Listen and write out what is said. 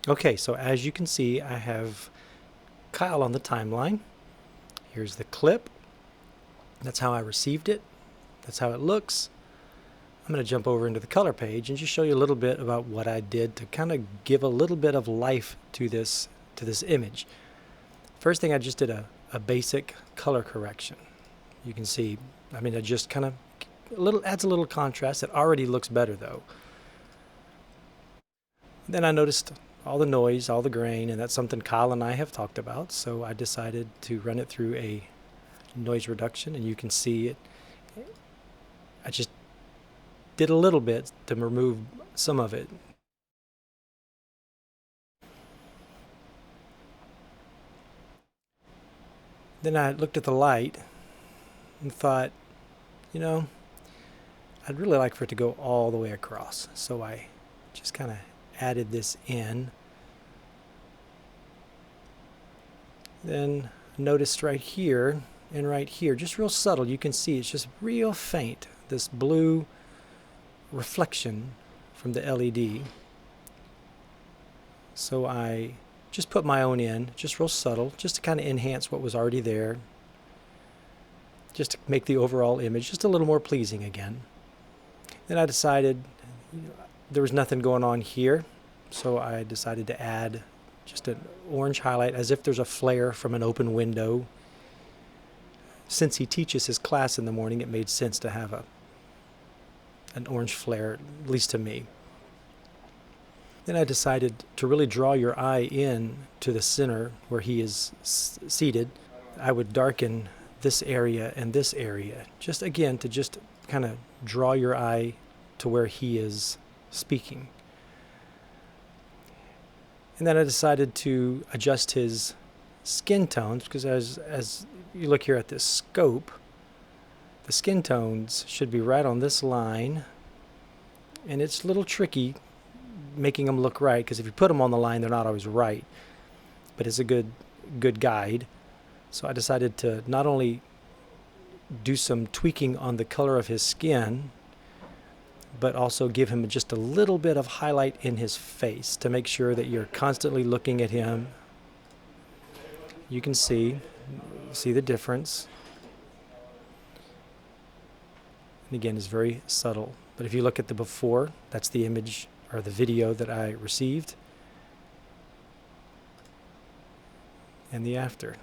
Okay, so as you can see, I have Kyle on the timeline. Here's the clip. That's how I received it. That's how it looks. I'm going to jump over into the color page and just show you a little bit about what I did to kind of give a little bit of life to this image. First thing, I just did a basic color correction. You can see, I mean, it just kind of adds a little contrast. It already looks better though. Then I noticed all the noise, all the grain, and that's something Kyle and I have talked about, so I decided to run it through a noise reduction, and you can see it. I just did a little bit to remove some of it. Then I looked at the light and thought, you know, I'd really like for it to go all the way across. So I just kind of added this in. Then noticed right here and right here, just real subtle, you can see it's just real faint, this blue reflection from the LED. So I just put my own in, just real subtle, just to kind of enhance what was already there, just to make the overall image just a little more pleasing again. Then I decided there was nothing going on here, so I decided to add just an orange highlight as if there's a flare from an open window. Since he teaches his class in the morning, it made sense to have an orange flare, at least to me. Then I decided to really draw your eye in to the center where he is seated. I would darken this area and this area, just again to just kind of draw your eye to where he is speaking. And then I decided to adjust his skin tones, because as you look here at this scope, the skin tones should be right on this line, and it's a little tricky making them look right, because if you put them on the line, they're not always right, but it's a good guide. So I decided to not only do some tweaking on the color of his skin, but also give him just a little bit of highlight in his face to make sure that you're constantly looking at him. You can see the difference. And again, it's very subtle. But if you look at the before, that's the image or the video that I received, and the after.